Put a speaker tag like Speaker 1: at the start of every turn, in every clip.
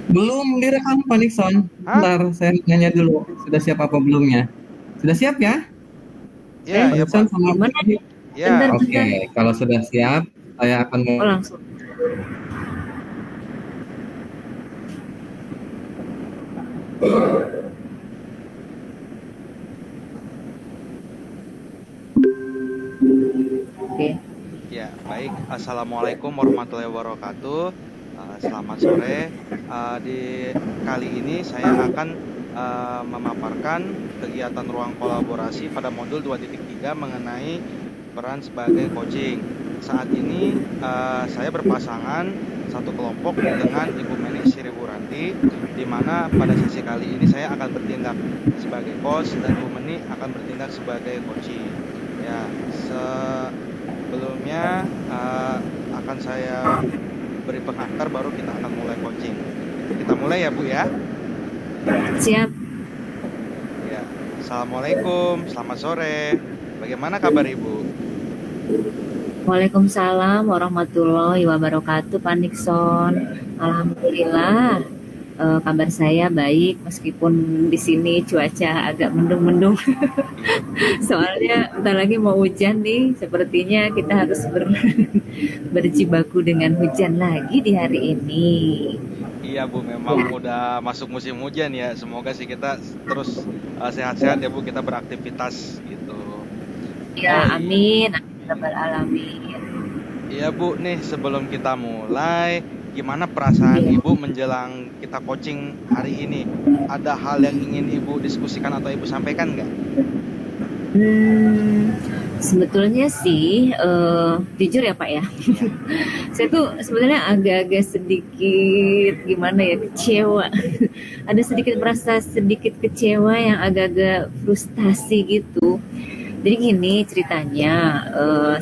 Speaker 1: Belum direkam Pak Nixon.
Speaker 2: Hah?
Speaker 1: Bentar, saya nanya dulu. Sudah siap apa belumnya? Sudah siap ya?
Speaker 2: Iya,
Speaker 1: Pak
Speaker 2: iya
Speaker 1: Nixon
Speaker 2: Pak.
Speaker 1: sama Bu
Speaker 3: Gimana
Speaker 1: Devi?
Speaker 3: nih?
Speaker 2: Iya.
Speaker 1: Oke,
Speaker 3: Bentar-bentar.
Speaker 1: kalau sudah siap, saya akan
Speaker 3: Oh langsung. Oke.
Speaker 2: Ya, baik. Assalamualaikum warahmatullahi wabarakatuh. Selamat sore. Di kali ini saya akan memaparkan kegiatan ruang kolaborasi pada modul 2.3 mengenai peran sebagai coaching. Saat ini saya berpasangan satu kelompok dengan Ibu Meni Sriburanti, di mana pada sesi kali ini saya akan bertindak sebagai coach dan Bu Meni akan bertindak sebagai coaching. Ya, sebelumnya akan saya beri pengantar baru kita akan mulai coaching. Kita mulai ya Bu ya.
Speaker 3: Siap.
Speaker 2: Ya. Assalamualaikum, selamat sore. Bagaimana kabar Ibu?
Speaker 3: Waalaikumsalam warahmatullahi wabarakatuh, Pak Nixon. Alhamdulillah, kabar saya baik meskipun di sini cuaca agak mendung-mendung.
Speaker 2: Iya Bu.
Speaker 3: Soalnya bentar lagi mau hujan nih, sepertinya kita harus berjibaku dengan hujan lagi di hari ini.
Speaker 2: Iya Bu, memang udah masuk musim hujan ya. Semoga sih kita terus sehat-sehat ya Bu, kita beraktivitas gitu.
Speaker 3: Ya,
Speaker 2: Oh
Speaker 3: amin, amin ya rabbal alamin.
Speaker 2: iya Bu, nih sebelum kita mulai, gimana perasaan
Speaker 3: Iya.
Speaker 2: Ibu menjelang kita coaching hari ini? Ada hal yang ingin Ibu diskusikan atau Ibu sampaikan nggak?
Speaker 3: Hmm, sebetulnya sih, jujur ya Pak ya,
Speaker 2: Iya.
Speaker 3: saya tuh sebenarnya agak-agak sedikit gimana ya, kecewa. Ada sedikit merasa sedikit kecewa yang agak-agak frustasi gitu. Jadi gini ceritanya,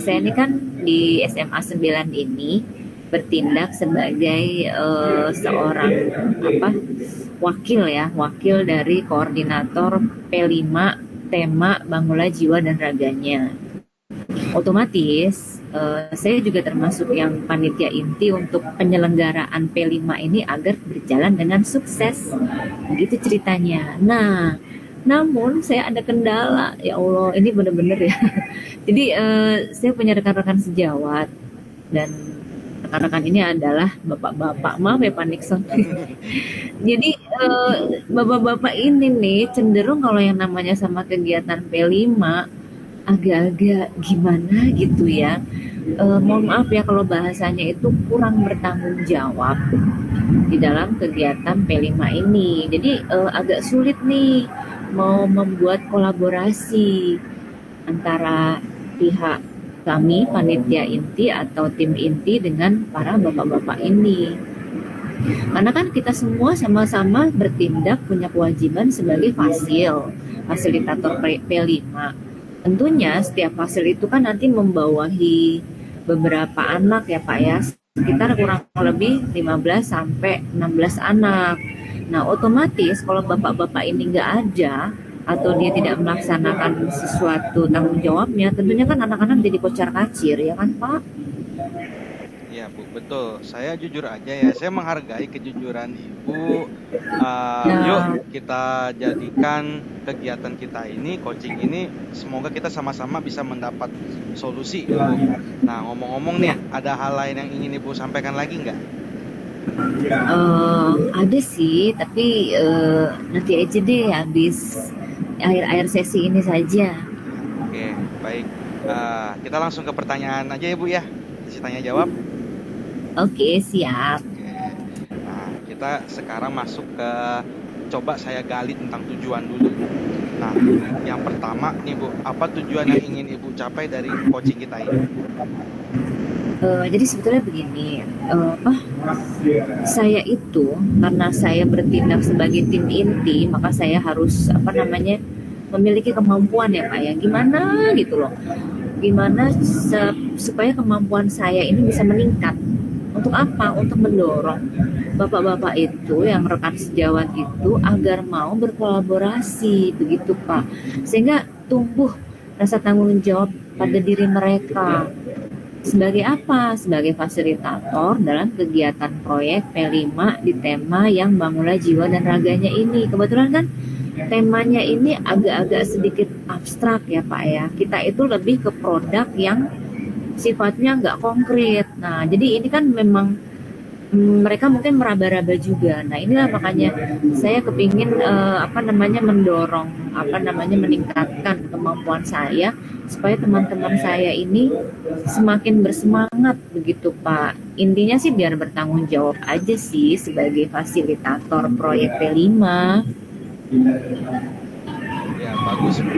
Speaker 3: saya ini kan di SMA 9 ini bertindak sebagai seorang apa wakil ya, wakil dari koordinator P5 tema Bangunlah Jiwa dan Raganya. Otomatis saya juga termasuk yang panitia inti untuk penyelenggaraan P5 ini agar berjalan dengan sukses. Begitu ceritanya. Nah, namun saya ada kendala. Ya Allah, ini benar-benar ya. Jadi saya punya rekan-rekan sejawat dan rekan-rekan ini adalah bapak-bapak, maaf ya Pak Nixon. Jadi bapak-bapak ini nih cenderung kalau yang namanya sama kegiatan P5 agak-agak gimana gitu ya. Mohon maaf ya kalau bahasanya itu kurang bertanggung jawab di dalam kegiatan P5 ini. Jadi agak sulit nih mau membuat kolaborasi antara pihak kami panitia inti atau tim inti dengan para bapak-bapak ini. Karena kan kita semua sama-sama bertindak punya kewajiban sebagai fasilitator P5. Tentunya setiap fasil itu kan nanti membawahi beberapa anak ya Pak ya, sekitar kurang lebih 15 sampai 16 anak. Nah otomatis kalau bapak-bapak ini nggak ada atau dia tidak melaksanakan sesuatu tanggung jawabnya, tentunya kan anak-anak jadi kocar kacir ya kan Pak?
Speaker 2: Iya Bu, betul. Saya jujur aja ya, saya menghargai kejujuran Ibu. Yuk
Speaker 3: Nah,
Speaker 2: kita jadikan kegiatan kita ini, coaching ini, semoga kita sama-sama bisa mendapat solusi ya Bu. Nah ngomong-ngomong nih,
Speaker 3: ya,
Speaker 2: ada hal lain yang ingin Ibu sampaikan lagi nggak?
Speaker 3: ada sih, tapi nanti aja deh habis akhir-akhir sesi ini saja.
Speaker 2: Oke, baik. Kita langsung ke pertanyaan aja ya Bu ya, sesi tanya jawab.
Speaker 3: Oke, siap.
Speaker 2: Oke. Nah, kita sekarang masuk ke coba saya gali tentang tujuan dulu. Nah, yang pertama nih Bu, apa tujuan yang ingin Ibu capai dari coaching kita ini?
Speaker 3: Jadi sebetulnya begini, saya itu karena saya bertindak sebagai tim inti, maka saya harus apa namanya memiliki kemampuan ya Pak ya. Gimana gitu loh. Gimana supaya kemampuan saya ini bisa meningkat. Untuk apa? Untuk mendorong bapak-bapak itu yang rekan sejawat itu agar mau berkolaborasi begitu Pak. Sehingga tumbuh rasa tanggung jawab pada diri mereka. Sebagai apa? Sebagai fasilitator dalam kegiatan proyek P5 di tema yang bangunlah jiwa dan raganya ini. Kebetulan kan temanya ini agak-agak sedikit abstrak ya Pak ya. Kita itu lebih ke produk yang sifatnya nggak konkret. Nah, jadi ini kan memang mereka mungkin meraba-raba juga. Nah, inilah makanya saya kepingin mendorong meningkatkan kemampuan saya supaya teman-teman saya ini semakin bersemangat begitu Pak. Intinya sih biar bertanggung jawab aja sih sebagai fasilitator proyek P5.
Speaker 2: Ya,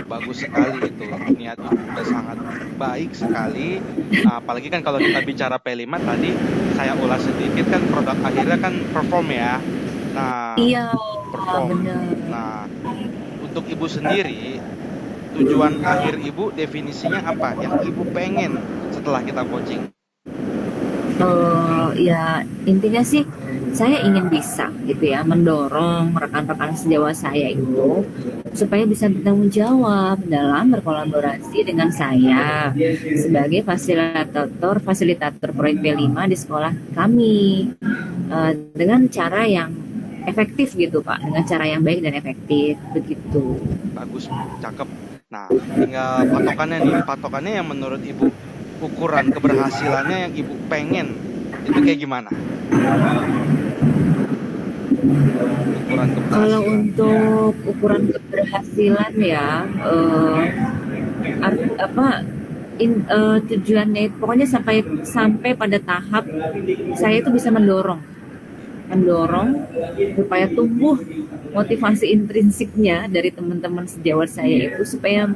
Speaker 2: bagus sekali itu. Niat Ibu udah sangat baik sekali. Apalagi kan kalau kita bicara P5 tadi saya ulas sedikit kan produk akhirnya kan perform ya. Nah,
Speaker 3: Iya,
Speaker 2: perform.
Speaker 3: benar.
Speaker 2: Nah, untuk Ibu sendiri tujuan akhir Ibu definisinya apa? Yang Ibu pengen setelah kita coaching?
Speaker 3: Ya intinya sih saya ingin bisa gitu ya mendorong rekan-rekan sejawat saya itu supaya bisa bertanggung jawab dalam berkolaborasi dengan saya sebagai fasilitator proyek P5 di sekolah kami, dengan cara yang efektif gitu Pak, dengan cara yang baik dan efektif begitu.
Speaker 2: Bagus, cakep. Nah, tinggal patokannya yang menurut Ibu, ukuran keberhasilannya yang Ibu pengen itu kayak gimana? Ukuran
Speaker 3: Kalau
Speaker 2: keberhasilan.
Speaker 3: untuk ukuran keberhasilan ya, tujuannya pokoknya sampai pada tahap saya itu bisa mendorong supaya tumbuh motivasi intrinsiknya dari teman-teman sejawat saya itu supaya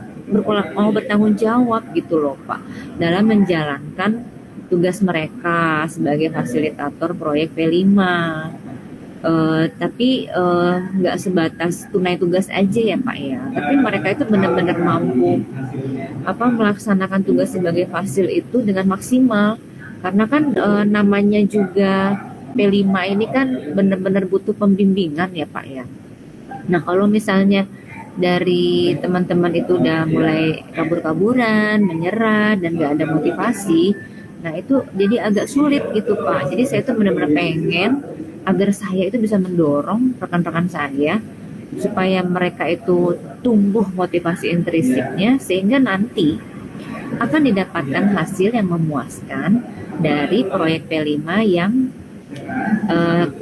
Speaker 3: mau bertanggung jawab gitu loh Pak dalam menjalankan tugas mereka sebagai fasilitator proyek P5. Tapi nggak sebatas tunai tugas aja ya Pak ya, tapi mereka itu benar-benar mampu melaksanakan tugas sebagai fasil itu dengan maksimal karena kan namanya juga P5 ini kan benar-benar butuh pembimbingan ya Pak ya. Nah kalau misalnya dari teman-teman itu udah mulai kabur-kaburan, menyerah dan nggak ada motivasi, nah itu jadi agak sulit gitu Pak. Jadi saya tuh benar-benar pengen agar saya itu bisa mendorong rekan-rekan saya supaya mereka itu tumbuh motivasi intrinsiknya sehingga nanti akan didapatkan hasil yang memuaskan dari proyek P5 yang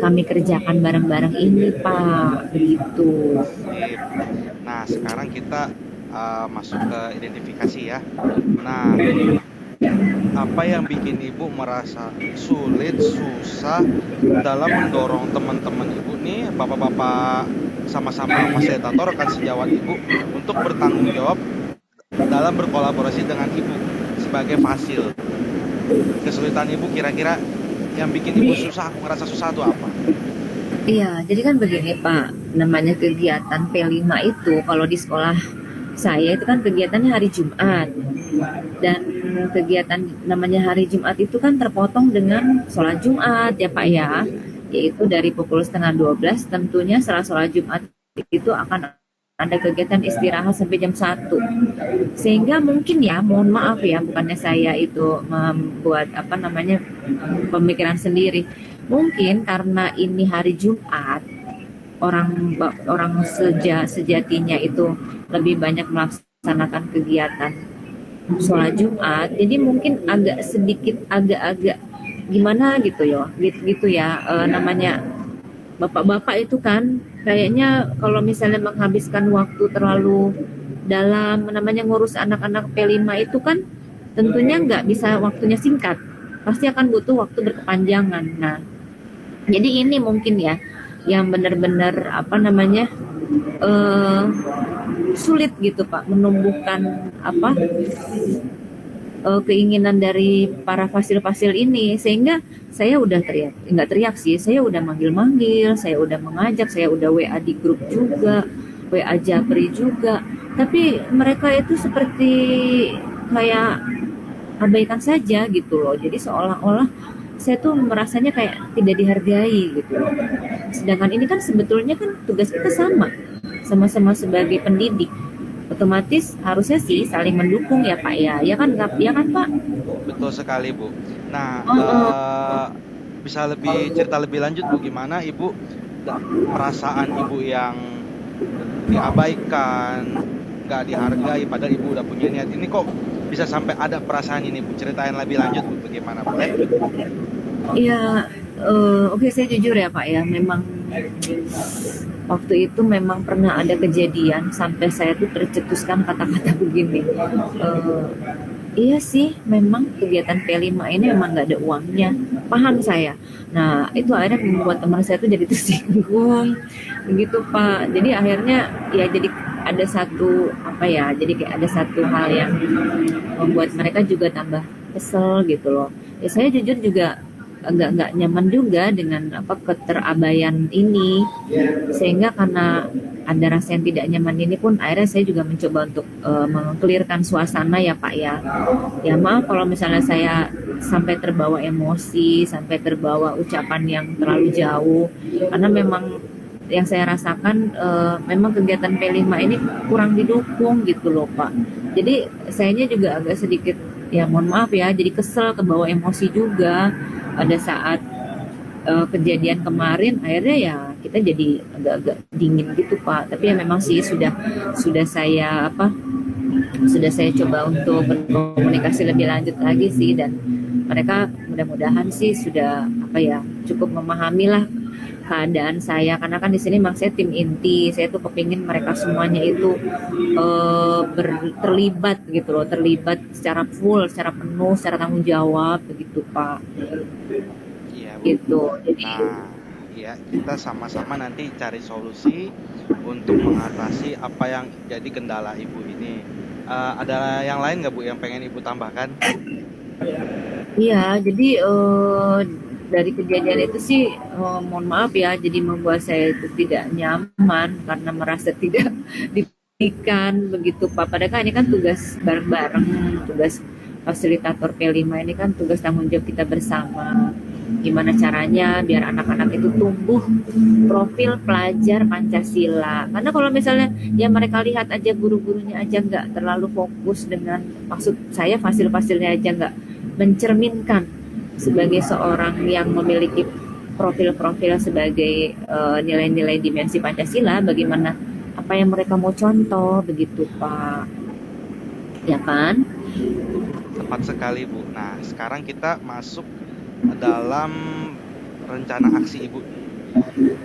Speaker 3: kami kerjakan bareng-bareng ini Pak, begitu.
Speaker 2: Sip. Nah, sekarang kita masuk ke identifikasi ya. Nah, apa yang bikin Ibu merasa sulit, susah dalam mendorong teman-teman Ibu nih, bapak-bapak sama-sama fasilitator rekan sejawat Ibu untuk bertanggung jawab dalam berkolaborasi dengan Ibu sebagai fasil? Kesulitan Ibu kira-kira yang bikin Ibu ngerasa susah itu apa?
Speaker 3: Iya, jadi kan begini Pak, namanya kegiatan P5 itu kalau di sekolah saya itu kan kegiatannya hari Jumat. Dan kegiatan namanya hari Jumat itu kan terpotong dengan sholat Jumat ya Pak ya. Yaitu dari pukul 11:30 tentunya setelah sholat Jumat itu akan ada kegiatan istirahat sampai jam 1. Sehingga mungkin ya, mohon maaf ya, bukannya saya itu membuat pemikiran sendiri. Mungkin karena ini hari Jumat, orang sejatinya itu lebih banyak melaksanakan kegiatan sholat Jumat, jadi mungkin agak-agak gimana gitu ya, namanya bapak-bapak itu kan kayaknya kalau misalnya menghabiskan waktu terlalu dalam ngurus anak-anak P5 itu kan tentunya nggak bisa waktunya singkat, pasti akan butuh waktu berkepanjangan. Nah, jadi ini mungkin ya yang benar-benar sulit gitu Pak menumbuhkan keinginan dari para fasil-fasil ini, sehingga saya udah nggak teriak sih, saya udah manggil-manggil, saya udah mengajak, saya udah WA di grup juga, WA Japri juga, tapi mereka itu seperti kayak abaikan saja gitu loh. Jadi seolah-olah saya tuh merasanya kayak tidak dihargai gitu loh. Sedangkan ini kan sebetulnya kan tugas kita sama-sama sebagai pendidik. otomatis harusnya sih saling mendukung ya Pak ya. Ya kan ya kan Pak?
Speaker 2: Betul sekali, Bu. Nah,
Speaker 3: Heeh.
Speaker 2: bisa lebih cerita lebih lanjut, Bu, gimana Ibu perasaan Ibu yang diabaikan, nggak dihargai, padahal Ibu udah punya niat ini, kok bisa sampai ada perasaan ini, Bu? Ceritain lebih lanjut, Bu, bagaimana, boleh?
Speaker 3: Iya, oke saya jujur ya Pak ya, memang waktu itu memang pernah ada kejadian sampai saya tuh tercetuskan kata-kata begini. Eh, iya sih, memang kegiatan P5 ini memang nggak ada uangnya, paham saya. Nah, itu akhirnya membuat teman saya tuh jadi tersinggung, begitu Pak. Jadi akhirnya ya jadi ada satu apa ya, jadi kayak ada satu hal yang membuat mereka juga tambah kesel gitu loh. Ya saya jujur juga agak nggak nyaman juga dengan apa keterabaian ini, sehingga karena ada rasa yang tidak nyaman ini pun akhirnya saya juga mencoba untuk mengklirkan suasana ya Pak ya. Ya maaf kalau misalnya saya sampai terbawa emosi, sampai terbawa ucapan yang terlalu jauh, karena memang yang saya rasakan memang kegiatan P5 ini kurang didukung gitu loh Pak. Jadi sayanya juga agak sedikit ya mohon maaf ya, jadi kesel, kebawa emosi juga pada saat kejadian kemarin. Akhirnya ya kita jadi agak-agak dingin gitu Pak. Tapi ya memang sih sudah saya apa sudah saya coba untuk berkomunikasi lebih lanjut lagi sih, dan mereka mudah-mudahan sih sudah apa ya cukup memahami lah keadaan saya, karena kan di sini memang saya tim inti, saya tuh kepingin mereka semuanya itu terlibat gitu loh, terlibat secara full, secara penuh, secara tanggung jawab begitu Pak.
Speaker 2: Iya, Bu.
Speaker 3: Gitu jadi
Speaker 2: Nah, ya, kita sama-sama nanti cari solusi untuk mengatasi apa yang jadi kendala Ibu ini. Ada yang lain nggak, Bu, yang pengen Ibu tambahkan?
Speaker 3: iya, jadi dari kejadian itu sih mohon maaf ya, jadi membuat saya itu tidak nyaman karena merasa tidak diberikan begitu Pak. Padahal kan ini kan tugas bareng-bareng, tugas fasilitator P5 ini kan tugas tanggung jawab kita bersama. Gimana caranya biar anak-anak itu tumbuh profil pelajar Pancasila. Karena kalau misalnya ya mereka lihat aja guru-gurunya aja nggak terlalu fokus dengan, maksud saya fasil-fasilnya aja nggak mencerminkan sebagai seorang yang memiliki profil-profil sebagai nilai-nilai dimensi Pancasila, bagaimana apa yang mereka mau contoh begitu Pak, ya kan?
Speaker 2: Tepat sekali, Bu. Nah, sekarang kita masuk dalam rencana aksi Ibu.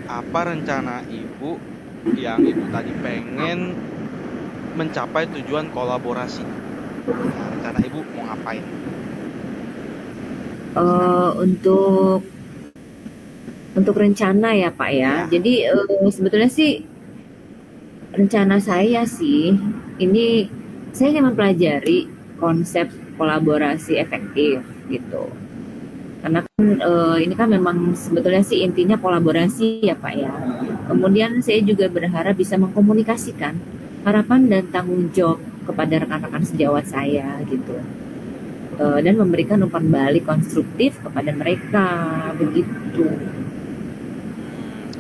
Speaker 2: Apa rencana Ibu yang Ibu tadi pengen mencapai tujuan kolaborasi? Nah, rencana Ibu mau ngapain?
Speaker 3: Untuk rencana ya Pak ya.
Speaker 2: Ya,
Speaker 3: Jadi sebetulnya sih rencana saya sih ini, saya ingin mempelajari konsep kolaborasi efektif gitu. Karena kan ini kan memang sebetulnya sih intinya kolaborasi ya Pak ya. Kemudian saya juga berharap bisa mengkomunikasikan harapan dan tanggung jawab kepada rekan-rekan sejawat saya gitu. Dan memberikan umpan balik konstruktif kepada mereka begitu.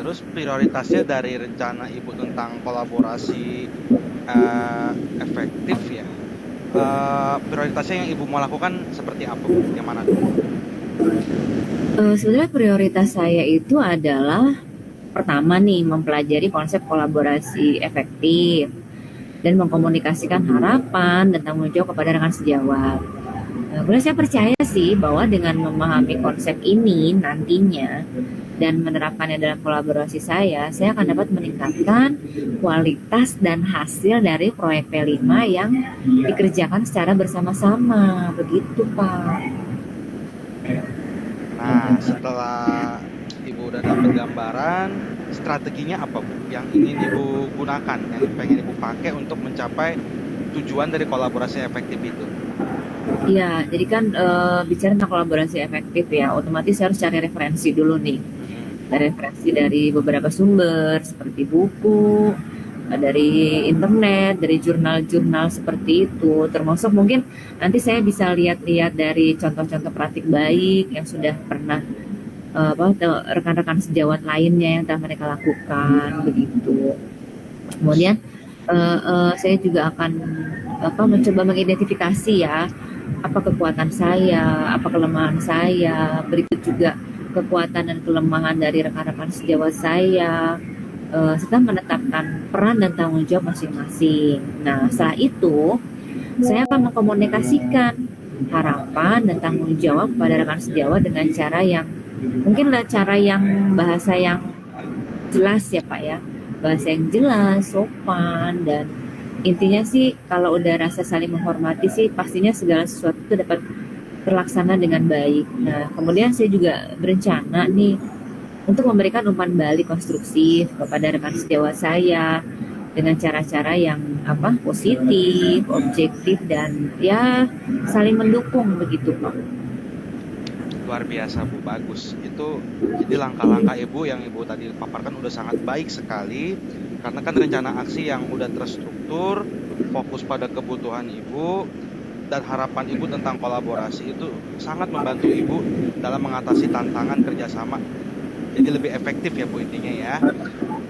Speaker 2: terus prioritasnya dari rencana Ibu tentang kolaborasi efektif ya. Prioritasnya yang Ibu mau lakukan seperti apa, Bu? Yang mana dulu?
Speaker 3: Sebenarnya prioritas saya itu adalah pertama nih mempelajari konsep kolaborasi efektif dan mengkomunikasikan harapan dan tanggung jawab kepada rekan sejawat. Kemudian saya percaya sih bahwa dengan memahami konsep ini nantinya dan menerapkannya dalam kolaborasi saya akan dapat meningkatkan kualitas dan hasil dari proyek P5 yang dikerjakan secara bersama-sama. Begitu, Pak.
Speaker 2: Nah, setelah Ibu udah dapat gambaran, strateginya apa, Bu? Yang ingin Ibu gunakan, yang pengen Ibu pakai untuk mencapai tujuan dari kolaborasi efektif itu?
Speaker 3: Iya, jadi kan bicara tentang kolaborasi efektif ya, otomatis saya harus cari referensi dulu nih. Cari referensi dari beberapa sumber seperti buku, dari internet, dari jurnal-jurnal seperti itu. Termasuk mungkin nanti saya bisa lihat-lihat dari contoh-contoh praktik baik yang sudah pernah rekan-rekan sejawat lainnya yang telah mereka lakukan begitu. Kemudian Saya juga akan mencoba mengidentifikasi ya apa kekuatan saya, apa kelemahan saya, berikut juga kekuatan dan kelemahan dari rekan-rekan sejawat saya, serta menetapkan peran dan tanggung jawab masing-masing. Nah, setelah itu saya akan mengkomunikasikan harapan dan tanggung jawab pada rekan sejawat dengan cara yang mungkinlah cara yang bahasa yang jelas ya Pak ya, bahasa yang jelas, sopan, dan intinya sih kalau udah rasa saling menghormati sih pastinya segala sesuatu itu dapat terlaksana dengan baik. Nah, kemudian saya juga berencana nih untuk memberikan umpan balik konstruktif kepada rekan sejawat saya dengan cara-cara yang positif, objektif, dan ya saling mendukung begitu Pak.
Speaker 2: Luar biasa Bu, bagus. Itu jadi langkah-langkah Ibu yang Ibu tadi paparkan udah sangat baik sekali. Karena kan rencana aksi yang udah terstruktur, fokus pada kebutuhan Ibu, dan harapan Ibu tentang kolaborasi itu sangat membantu Ibu dalam mengatasi tantangan kerjasama. Jadi lebih efektif ya Bu intinya ya.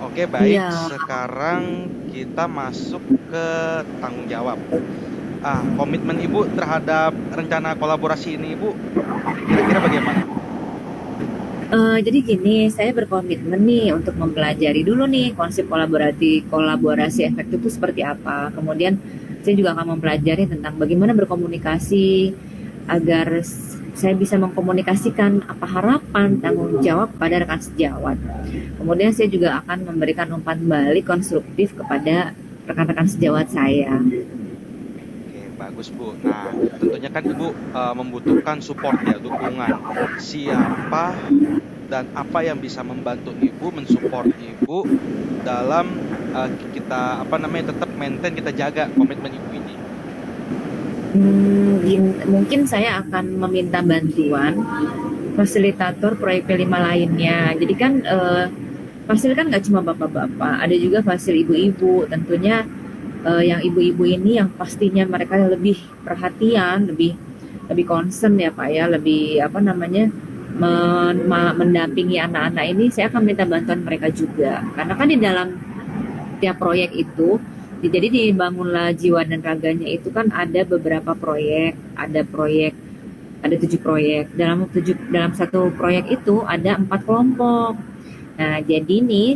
Speaker 2: Oke baik,
Speaker 3: Iya.
Speaker 2: sekarang kita masuk ke tanggung jawab. Komitmen Ibu terhadap rencana kolaborasi ini Ibu kira-kira bagaimana?
Speaker 3: Jadi gini, saya berkomitmen nih untuk mempelajari dulu nih konsep kolaborasi efektif itu seperti apa. Kemudian saya juga akan mempelajari tentang bagaimana berkomunikasi agar saya bisa mengkomunikasikan apa harapan, tanggung jawab pada rekan sejawat. Kemudian saya juga akan memberikan umpan balik konstruktif kepada rekan-rekan sejawat saya.
Speaker 2: Oke, bagus Bu. Nah, tentunya kan Ibu membutuhkan support ya, dukungan. Siapa dan apa yang bisa membantu Ibu, mensupport Ibu dalam kita tetap maintain, kita jaga komitmen Ibu ini.
Speaker 3: Mungkin saya akan meminta bantuan fasilitator proyek P5 lainnya. Jadi kan fasil kan nggak cuma bapak-bapak, ada juga fasil ibu-ibu. Tentunya yang ibu-ibu ini yang pastinya mereka lebih perhatian, lebih concern ya Pak ya, lebih mendampingi anak-anak ini. Saya akan minta bantuan mereka juga. Karena kan di dalam tiap proyek itu jadi dibangunlah jiwa dan raganya itu kan ada beberapa proyek, ada 7 proyek. Dalam satu proyek itu ada 4 kelompok. Nah, jadi nih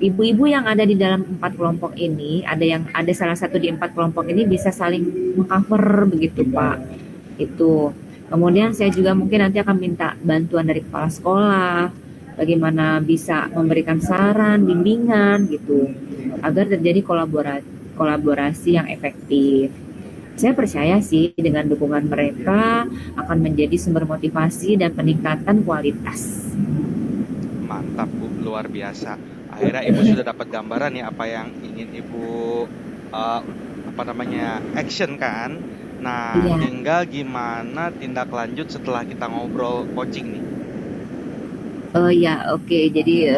Speaker 3: ibu-ibu yang ada di dalam 4 kelompok ini, ada salah satu di 4 kelompok ini bisa saling mengcover begitu, Pak. Itu. Kemudian saya juga mungkin nanti akan minta bantuan dari kepala sekolah, bagaimana bisa memberikan saran, bimbingan gitu, agar terjadi kolaborasi yang efektif. Saya percaya sih dengan dukungan mereka akan menjadi sumber motivasi dan peningkatan kualitas.
Speaker 2: Mantap Bu, luar biasa. Akhirnya Ibu sudah dapat gambaran ya apa yang ingin Ibu action kan. Nah,
Speaker 3: Iya.
Speaker 2: tinggal gimana tindak lanjut setelah kita ngobrol coaching nih.
Speaker 3: Oke. Jadi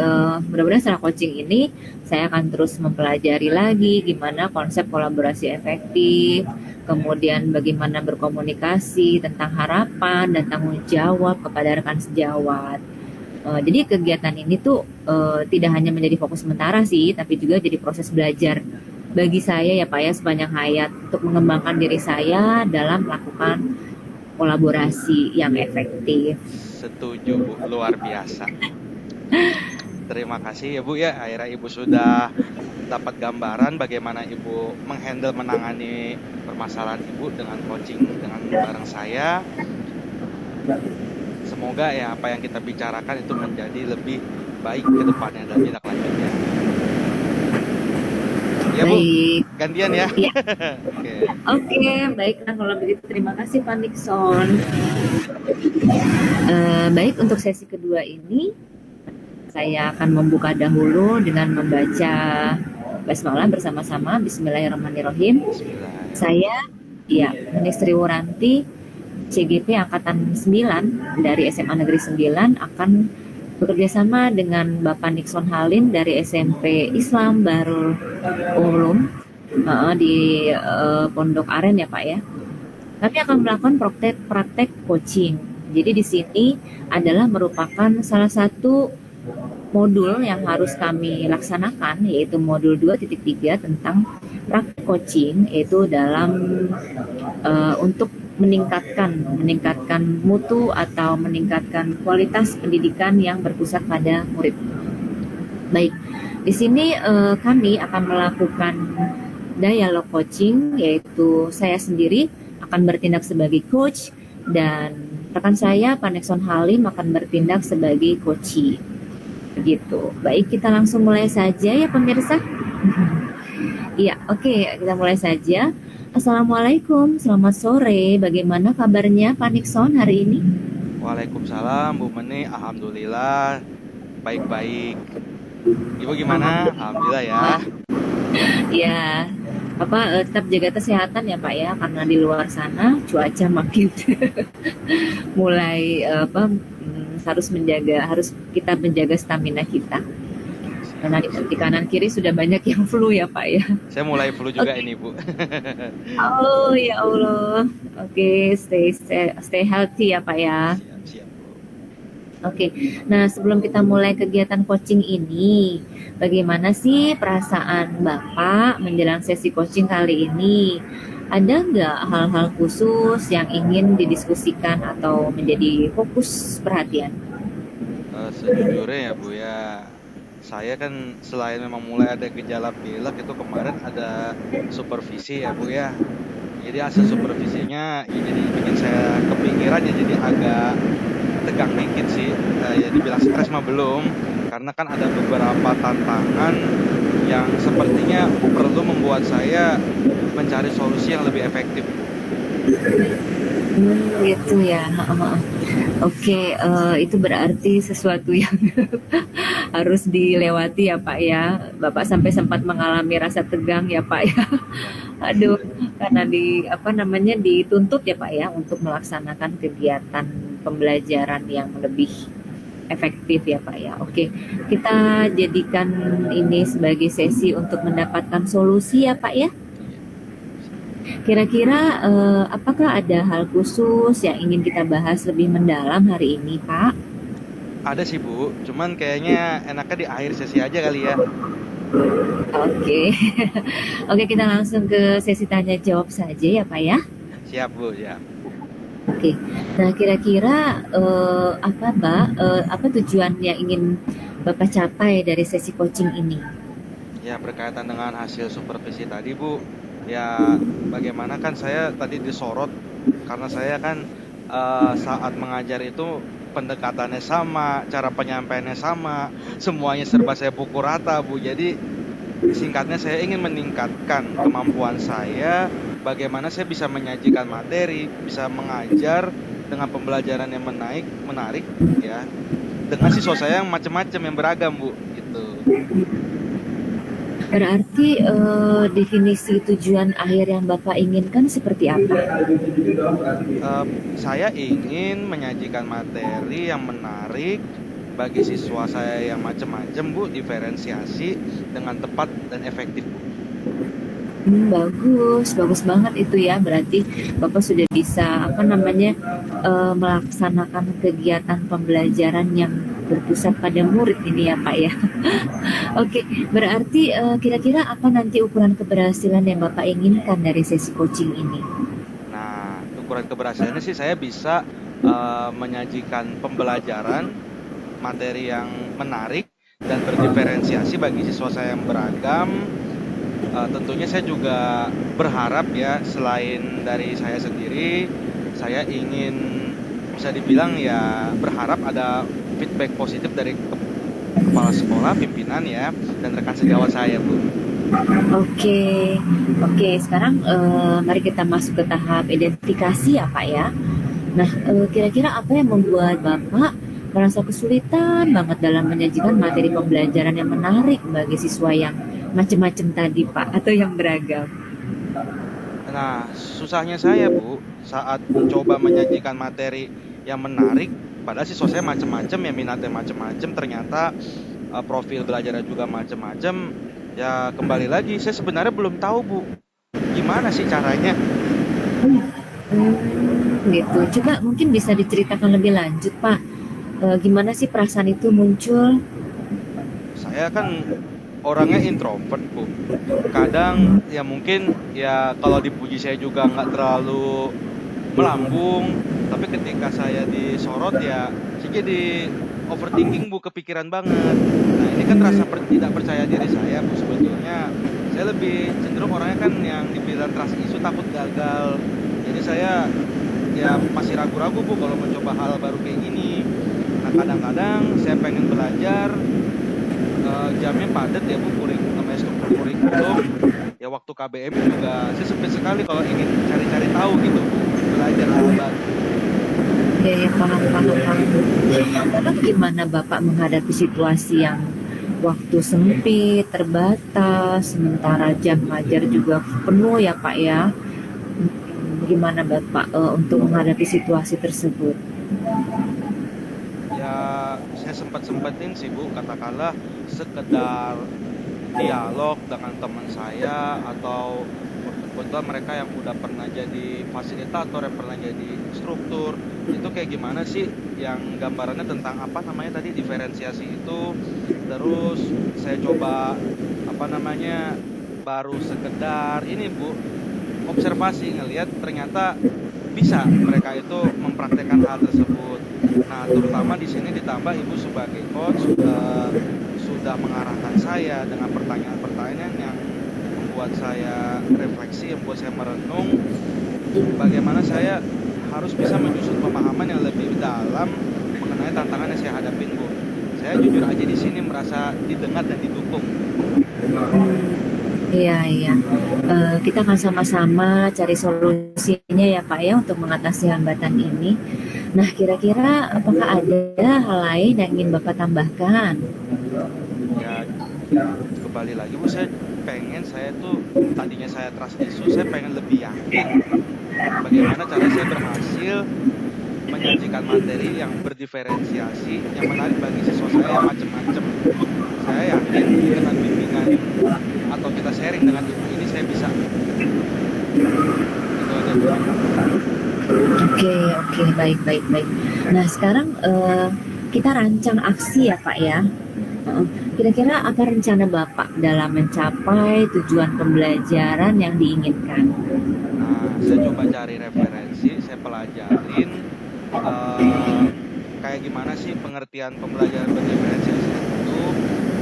Speaker 3: mudah-mudahan setelah coaching ini saya akan terus mempelajari lagi gimana konsep kolaborasi efektif, kemudian bagaimana berkomunikasi tentang harapan dan tanggung jawab kepada rekan sejawat. Jadi kegiatan ini tuh tidak hanya menjadi fokus sementara sih, tapi juga jadi proses belajar bagi saya ya Pak ya sepanjang hayat untuk mengembangkan diri saya dalam melakukan kolaborasi yang efektif.
Speaker 2: Setuju Bu, luar biasa. Terima kasih ya Bu ya, akhirnya Ibu sudah dapat gambaran bagaimana Ibu menangani permasalahan Ibu dengan coaching dengan bareng saya. Semoga ya apa yang kita bicarakan itu menjadi lebih baik ke depannya dan tindak lanjutnya. Ya Bu,
Speaker 3: Baik.
Speaker 2: gantian ya.
Speaker 3: Iya.
Speaker 2: Oke.
Speaker 3: Baiklah kalau begitu terima kasih Pak Nixon. Baik, untuk sesi kedua ini saya akan membuka dahulu dengan membaca basmalah bersama-sama. Bismillahirrahmanirrahim. Saya Neni Sri Wuranti, CGP Angkatan 9 dari SMA Negeri 9 akan bekerjasama dengan Bapak Nixon Halim dari SMP Islam Darul Ulum di Pondok Aren ya Pak ya. Kami akan melakukan praktek coaching. Jadi di sini adalah merupakan salah satu modul yang harus kami laksanakan, yaitu modul 2.3 tentang praktek coaching, yaitu dalam untuk meningkatkan mutu atau meningkatkan kualitas pendidikan yang berpusat pada murid. Baik, di sini kami akan melakukan dialog coaching, yaitu saya sendiri akan bertindak sebagai coach dan rekan saya Pak Nexon Halim akan bertindak sebagai coachee. Begitu. Baik, kita langsung mulai saja ya pemirsa. Iya, oke, kita mulai saja. Assalamualaikum, selamat sore. Bagaimana kabarnya Pak Nixon hari ini?
Speaker 2: Waalaikumsalam Bu Meni, alhamdulillah baik-baik. Ibu gimana? Alhamdulillah ya.
Speaker 3: Ya, tetap jaga kesehatan ya Pak ya, karena di luar sana cuaca makin mulai harus kita menjaga stamina kita. Karena di kanan kiri sudah banyak yang flu ya Pak ya.
Speaker 2: Saya mulai flu juga ini Bu.
Speaker 3: Oh ya Allah. Oke, stay healthy ya Pak ya.
Speaker 2: Siap.
Speaker 3: Oke. Nah, sebelum kita mulai kegiatan coaching ini, bagaimana sih perasaan Bapak menjelang sesi coaching kali ini? Ada nggak hal-hal khusus yang ingin didiskusikan atau menjadi fokus perhatian?
Speaker 2: Sejujurnya ya Bu ya, saya kan selain memang mulai ada gejala pilek itu kemarin ada supervisi ya Bu ya. Jadi hasil supervisinya ya jadi bikin saya kepikiran ya, jadi agak tegang dikit sih. Ya dibilang stres mah belum, karena kan ada beberapa tantangan yang sepertinya perlu membuat saya mencari solusi yang lebih efektif.
Speaker 3: Gitu ya. Oke, itu berarti sesuatu yang harus dilewati ya Pak ya. Bapak sampai sempat mengalami rasa tegang ya Pak ya. Aduh, karena dituntut ya Pak ya untuk melaksanakan kegiatan pembelajaran yang lebih efektif ya Pak ya. Oke, kita jadikan ini sebagai sesi untuk mendapatkan solusi ya Pak ya. Kira-kira apakah ada hal khusus yang ingin kita bahas lebih mendalam hari ini, Pak?
Speaker 2: Ada sih Bu, cuman kayaknya enaknya di akhir sesi aja kali ya.
Speaker 3: Oke. Oke, kita langsung ke sesi tanya jawab saja ya, Pak ya.
Speaker 2: Siap Bu, ya.
Speaker 3: Oke. Nah, kira-kira apa tujuan yang ingin Bapak capai dari sesi coaching ini?
Speaker 2: Ya, berkaitan dengan hasil supervisi tadi Bu. Ya, bagaimana kan saya tadi disorot karena saya kan saat mengajar itu pendekatannya sama, cara penyampaiannya sama, semuanya serba saya pukul rata Bu. Jadi singkatnya saya ingin meningkatkan kemampuan saya, bagaimana saya bisa menyajikan materi, bisa mengajar dengan pembelajaran yang menarik ya, dengan siswa saya yang macam-macam, yang beragam Bu, gitu.
Speaker 3: Berarti definisi tujuan akhir yang Bapak inginkan seperti apa?
Speaker 2: Saya ingin menyajikan materi yang menarik bagi siswa saya yang macam-macam Bu, diferensiasi dengan tepat dan efektif Bu.
Speaker 3: Bagus banget itu ya. Berarti Bapak sudah bisa melaksanakan kegiatan pembelajaran yang berpusat pada murid ini ya Pak ya. Oke, berarti kira-kira apa nanti ukuran keberhasilan yang Bapak inginkan dari sesi coaching ini?
Speaker 2: Nah, ukuran keberhasilannya sih saya bisa menyajikan pembelajaran materi yang menarik dan berdiferensiasi bagi siswa saya yang beragam. Tentunya saya juga berharap ya, selain dari saya sendiri, saya ingin bisa dibilang ya berharap ada feedback positif dari kepala sekolah, pimpinan ya, dan rekan sejawat saya Bu.
Speaker 3: Oke. Sekarang mari kita masuk ke tahap identifikasi ya Pak ya. Nah, kira-kira apa yang membuat Bapak merasa kesulitan banget dalam menyajikan materi pembelajaran yang menarik bagi siswa yang macam-macam tadi Pak, atau yang beragam?
Speaker 2: Nah, susahnya saya Bu, saat mencoba menyajikan materi yang menarik, padahal siswa saya macam-macam ya, minatnya macam-macam, ternyata profil belajarnya juga macam-macam. Ya kembali lagi, saya sebenarnya belum tahu Bu, gimana sih caranya.
Speaker 3: Gitu. Coba mungkin bisa diceritakan lebih lanjut Pak, gimana sih perasaan itu muncul?
Speaker 2: Saya kan orangnya introvert, Bu. Kadang ya mungkin ya kalau dipuji saya juga nggak terlalu melambung, tapi ketika saya disorot ya saya jadi overthinking, Bu, kepikiran banget. Nah, ini kan rasa tidak percaya diri saya, Bu, sebetulnya. Saya lebih cenderung orangnya kan yang dibilang trust issue, takut gagal. Jadi saya ya masih ragu-ragu, Bu, kalau mencoba hal baru kayak gini. Nah, kadang-kadang saya pengen belajar, jamnya padat ya, Bu, namanya struktur kurikulum. Ya waktu KBM juga saya sempit sekali kalau ingin cari-cari tahu gitu, Bu, belajar hal baru.
Speaker 3: Ya, ya, paham, paham, paham. Lalu gimana Bapak menghadapi situasi yang waktu sempit, terbatas, sementara jam ngajar juga penuh ya Pak ya? Gimana Bapak untuk menghadapi situasi tersebut?
Speaker 2: Ya saya sempat-sempatin sih, Bu, katakanlah sekedar dialog dengan teman saya atau kebetulan mereka yang udah pernah jadi fasilitator, yang pernah jadi instruktur, itu kayak gimana sih yang gambarannya tentang apa namanya tadi diferensiasi itu. Terus saya coba apa namanya baru sekedar ini, Bu, observasi, ngelihat ternyata bisa mereka itu mempraktekkan hal tersebut. Nah, terutama di sini ditambah Ibu sebagai coach sudah mengarahkan saya dengan pertanyaan-pertanyaan yang membuat saya refleksi, yang membuat saya merenung bagaimana saya harus bisa menyusun pemahaman yang lebih dalam mengenai tantangan yang saya hadapin, Bu. Saya jujur aja di sini merasa didengar dan didukung.
Speaker 3: Iya, iya. Kita akan sama-sama cari solusinya ya Pak ya untuk mengatasi hambatan ini. Nah, kira-kira apakah ada hal lain yang ingin Bapak tambahkan?
Speaker 2: Ya, kembali lagi, Bu, saya tuh tadinya saya trust issue, saya pengen lebih yakin bagaimana cara saya berhasil menyajikan materi yang berdiferensiasi, yang menarik bagi siswa saya yang macam-macam. Saya yakin dengan bimbingan atau kita sharing dengan ibu ini saya bisa. Itu aja, Bu.
Speaker 3: Oke, oke, baik, baik, baik. Nah, sekarang kita rancang aksi ya Pak ya. Kira-kira apa rencana Bapak dalam mencapai tujuan pembelajaran yang diinginkan?
Speaker 2: Nah, saya coba cari referensi, saya pelajarin kayak gimana sih pengertian pembelajaran berdiferensiasi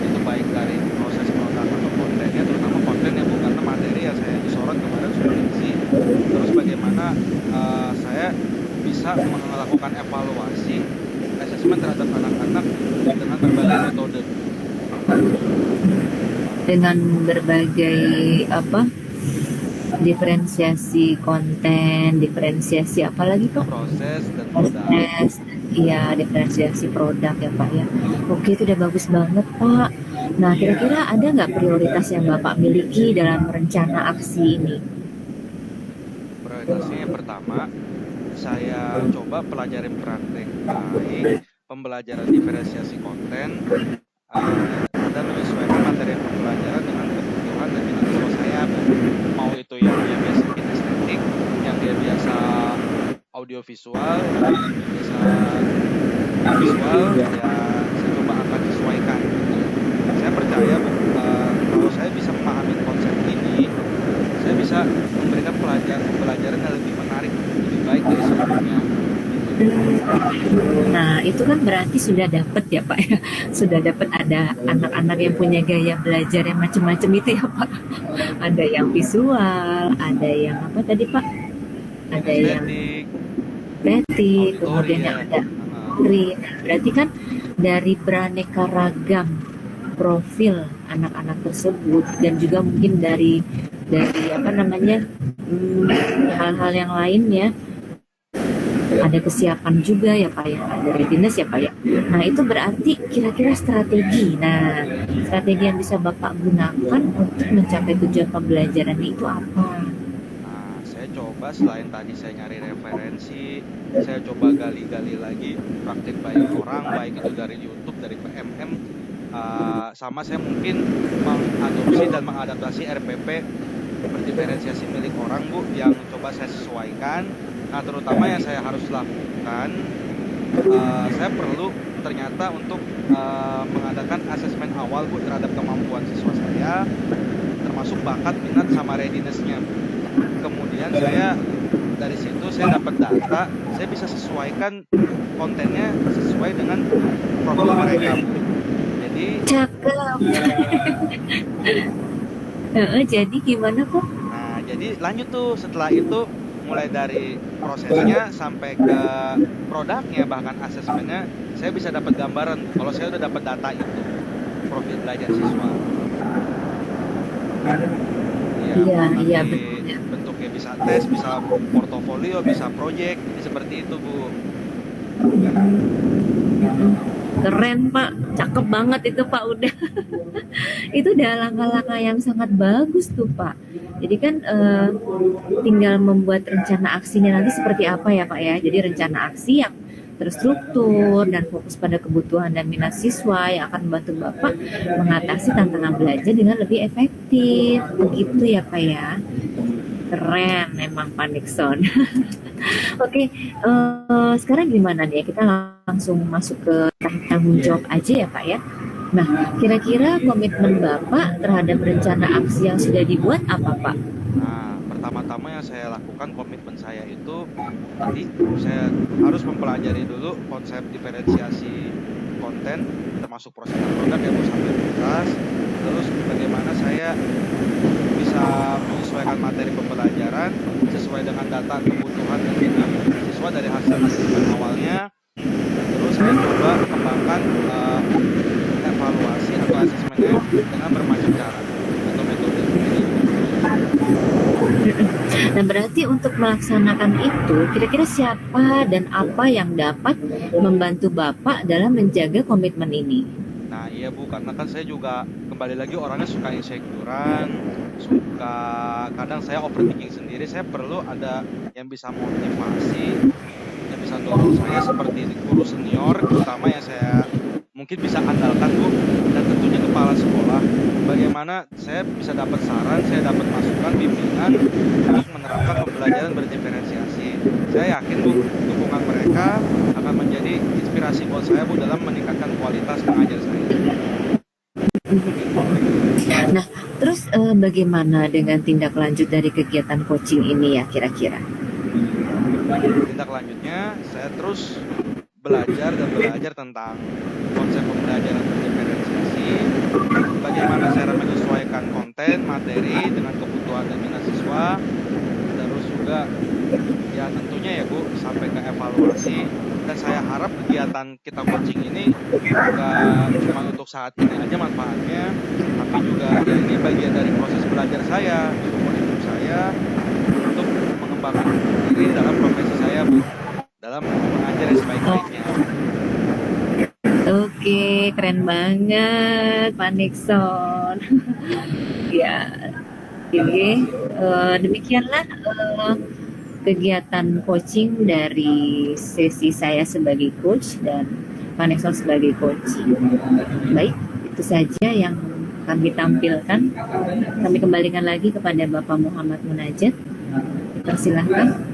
Speaker 2: itu baik dari proses produk atau kontennya, terutama kontennya, Bu, karena materi yang saya disorot kemarin sudah diisi. Terus bagaimana saya bisa melakukan evaluasi asesmen terhadap anak-anak dengan berbagai metode.
Speaker 3: Dengan berbagai apa? Diferensiasi konten, diferensiasi apa lagi Pak?
Speaker 2: Proses dan produk.
Speaker 3: Proses, iya, diferensiasi produk ya Pak ya. Oke, itu udah bagus banget Pak. Nah, kira-kira ada nggak prioritas yang Bapak miliki dalam rencana aksi ini?
Speaker 2: Prioritasnya yang pertama, saya coba pelajarin praktek baik pembelajaran diferensiasi konten dan menyesuaikan materi pembelajaran dengan kebutuhan dan minat siswa saya, mau itu yang dia biasa kinestetik, yang dia biasa audiovisual, biasa visual, ya saya coba akan sesuaikan. Saya percaya, kalau saya bisa memahami konsep ini, saya bisa memberikan pelajaran yang lebih menarik, lebih baik dari sebelumnya.
Speaker 3: Nah, itu kan berarti sudah dapat ya Pak ya. Sudah dapat ada anak-anak yang punya gaya belajar yang macam-macam itu ya Pak. Ada yang visual, ada yang apa tadi Pak? Ada yang estetik, kemudian yang ada teori. Berarti kan dari beraneka ragam profil anak-anak tersebut dan juga mungkin dari apa namanya hal-hal yang lainnya, ada kesiapan juga ya Pak ya, ada readiness ya Pak ya. Nah, itu berarti kira-kira strategi. Nah, strategi yang bisa Bapak gunakan untuk mencapai tujuan pembelajaran itu apa?
Speaker 2: Nah, saya coba selain tadi saya nyari referensi, saya coba gali-gali lagi praktik baik orang, baik itu dari YouTube, dari PMM, sama saya mungkin mengadopsi dan mengadaptasi RPP berdiferensiasi milik orang, Bu, yang coba saya sesuaikan. Nah, terutama yang saya harus lakukan, saya perlu ternyata untuk mengadakan asesmen awal Bu terhadap kemampuan siswa saya, termasuk bakat, minat, sama readiness-nya. Kemudian saya dari situ saya dapat data, saya bisa sesuaikan kontennya sesuai dengan profil mereka Bu. Jadi
Speaker 3: Cakep. Jadi gimana kok?
Speaker 2: nah, jadi lanjut tuh setelah itu mulai dari prosesnya sampai ke produknya bahkan asesmennya saya bisa dapat gambaran kalau saya udah dapat data itu profil belajar siswa. Iya,
Speaker 3: Iya,
Speaker 2: mau
Speaker 3: iya
Speaker 2: nanti
Speaker 3: betul.
Speaker 2: bentuknya bisa tes, bisa portofolio, bisa project, jadi seperti itu Bu.
Speaker 3: Keren Pak, cakep banget itu Pak udah. Itu udah langkah-langkah yang sangat bagus tuh Pak. Jadi kan tinggal membuat rencana aksinya nanti seperti apa ya Pak ya. Jadi rencana aksi yang terstruktur dan fokus pada kebutuhan dan minat siswa yang akan membantu Bapak mengatasi tantangan belajar dengan lebih efektif. Begitu ya Pak ya. Keren memang Pak Nixon. Oke, sekarang gimana nih? Kita langsung masuk ke tanggung jawab aja ya Pak ya. Nah, kira-kira komitmen Bapak terhadap rencana aksi yang sudah dibuat apa Pak?
Speaker 2: Nah, pertama-tama yang saya lakukan komitmen saya itu tadi saya harus mempelajari dulu konsep diferensiasi konten termasuk proses dan produk yang mau sampai tuntas. Terus bagaimana saya bisa menyesuaikan materi pembelajaran sesuai dengan data kebutuhan dan minat siswa dari hasil asesmen awalnya. Terus saya coba kembangkan evaluasi atau asesmennya dengan bermacam cara atau metode.
Speaker 3: Nah, berarti untuk melaksanakan itu, kira-kira siapa dan apa yang dapat membantu Bapak dalam menjaga komitmen ini?
Speaker 2: Nah iya Bu, karena kan saya juga kembali lagi orangnya suka insecurean, suka kadang saya overthinking sendiri, saya perlu ada yang bisa motivasi, yang bisa dorong saya seperti guru senior, terutama yang saya mungkin bisa andalkan Bu, dan tentunya kepala sekolah. Bagaimana saya bisa dapat saran, saya dapat masukan, bimbingan untuk menerapkan pembelajaran berdiferensiasi. Saya yakin Bu, dukungan mereka akan menjadi inspirasi buat saya Bu dalam meningkatkan kualitas mengajar saya.
Speaker 3: Nah, terus bagaimana dengan tindak lanjut dari kegiatan coaching ini ya kira-kira?
Speaker 2: Tindak lanjutnya, saya terus belajar dan belajar tentang konsep pembelajaran berdiferensiasi, bagaimana cara menyesuaikan konten, materi dengan kebutuhan dan minat siswa, terus juga ya tentunya ya Bu sampai ke evaluasi. Dan saya harap kegiatan kita coaching ini bukan cuma untuk saat ini aja manfaatnya, tapi juga ya ini bagian dari proses belajar saya, seumur hidup saya untuk mengembangkan diri dalam profesi saya Bu, dalam mengajar yang sebaik-baiknya.
Speaker 3: Oke, keren banget Pak Nixon. Ya, oke. Demikianlah kegiatan coaching dari sesi saya sebagai coach dan Pak Nixon sebagai coach. Baik, itu saja yang kami tampilkan. Kami kembalikan lagi kepada Bapak Muhammad Munajat. Persilahkan.